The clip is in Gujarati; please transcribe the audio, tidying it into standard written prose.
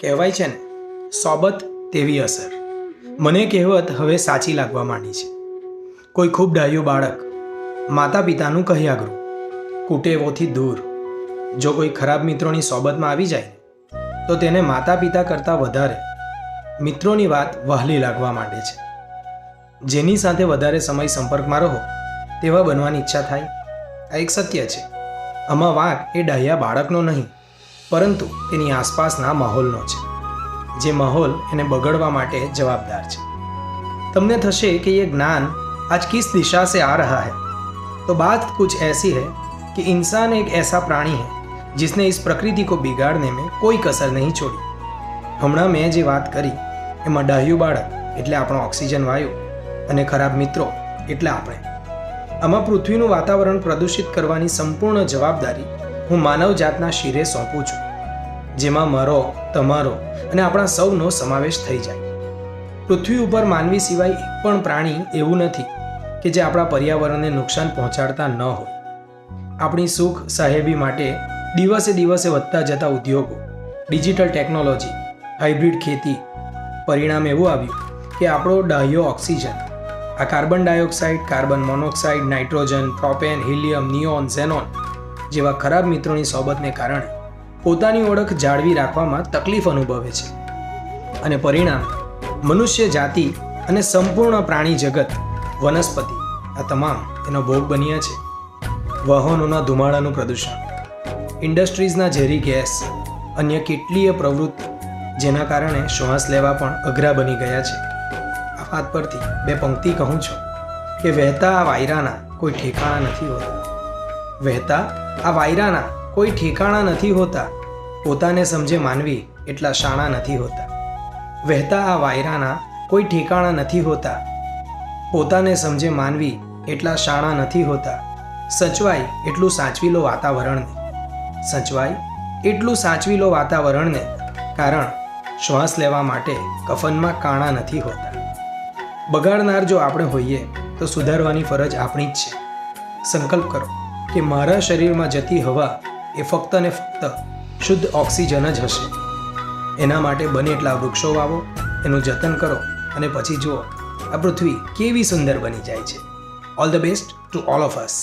કહેવાય છે ને, સોબત તેવી અસર. મને કહેવત હવે સાચી લાગવા માંડી છે. કોઈ ખૂબ ડાહ્યું બાળક માતા પિતાનું કહ્યાગરું, કુટેવોથી દૂર જો કોઈ ખરાબ મિત્રોની સોબતમાં આવી જાય તો તેને માતા પિતા કરતાં વધારે મિત્રોની વાત વહાલી લાગવા માંડે છે. જેની સાથે વધારે સમય સંપર્કમાં રહો તેવા બનવાની ઈચ્છા થાય. આ એક સત્ય છે. આમાં વાંક એ ડાહ્યા બાળકનો નહીં, પરંતુ તેની આસપાસના માહોલનો છે, જે માહોલ એને બગડવા માટે जवाबदार છે. તમને થશે કે ये ज्ञान आज किस दिशा से आ रहा है, तो बात कुछ ऐसी है कि इंसान एक ऐसा प्राणी है जिसने इस प्रकृति को बिगाड़ने में कोई कसर नहीं छोड़ी. હમણાં મેં જે વાત કરી એમાં ડાહ્યું બાળક એટલે આપણો ઓક્સિજન વાયુ અને ખરાબ મિત્રો એટલે આપણે. આમાં પૃથ્વીનું વાતાવરણ પ્રદૂષિત કરવાની સંપૂર્ણ જવાબદારી હું માનવ જાતના શિરે સોંપું છું, જેમાં મારો, તમારો અને આપણા સૌનો સમાવેશ થઈ જાય. પૃથ્વી ઉપર માનવી સિવાય એક પણ પ્રાણી એવું નથી કે જે આપણા પર્યાવરણને નુકસાન પહોંચાડતા ન હોય. આપણી સુખ સાહેબી માટે દિવસે દિવસે વધતા જતા ઉદ્યોગો, ડિજિટલ ટેકનોલોજી, હાઇબ્રિડ ખેતી, પરિણામ એવું આવ્યું કે આપણો ડાહ્યો ઓક્સિજન આ carbon dioxide, carbon monoxide, nitrogen, propane, helium, neon, xenon જેવા ખરાબ મિત્રોની સોબતને કારણે પોતાની ઓળખ જાળવી રાખવામાં તકલીફ અનુભવે છે. અને પરિણામ મનુષ્ય જાતિ અને સંપૂર્ણ પ્રાણી જગત, વનસ્પતિ આ તમામ એનો ભોગ બન્યા છે. વાહનોના ધુમાડાનું પ્રદૂષણ, ઇન્ડસ્ટ્રીઝના ઝેરી ગેસ, અન્ય કેટલીય પ્રવૃત્તિ જેના કારણે શ્વાસ લેવા પણ અઘરા બની ગયા છે. આ વાત પરથી બે પંક્તિ કહું છું કે વહેતા આ વાયરાના કોઈ ઠેકાણા નથી હોતા. વહેતા આ વાયરાના કોઈ ઠેકાણા નથી હોતા, પોતાને સમજે માનવી એટલા શાણા નથી હોતા. વહેતા આ વાયરાના કોઈ ઠેકાણા નથી હોતા, પોતાને સમજે માનવી એટલા શાણા નથી હોતા. સચવાય એટલું સાચવી લો વાતાવરણને, સચવાય એટલું સાચવી લો વાતાવરણને, કારણ શ્વાસ લેવા માટે કફનમાં કાણા નથી હોતા. બગાડનાર જો આપણે હોઈએ તો સુધારવાની ફરજ આપણી જ છે. સંકલ્પ કરો કે મારા શરીરમાં જતી હવા એ ફક્ત ને ફક્ત શુદ્ધ ઓક્સિજન જ હશે. એના માટે બને એટલા વૃક્ષો વાવો, એનું જતન કરો અને પછી જુઓ આ પૃથ્વી કેવી સુંદર બની જાય છે. All the best to all of us.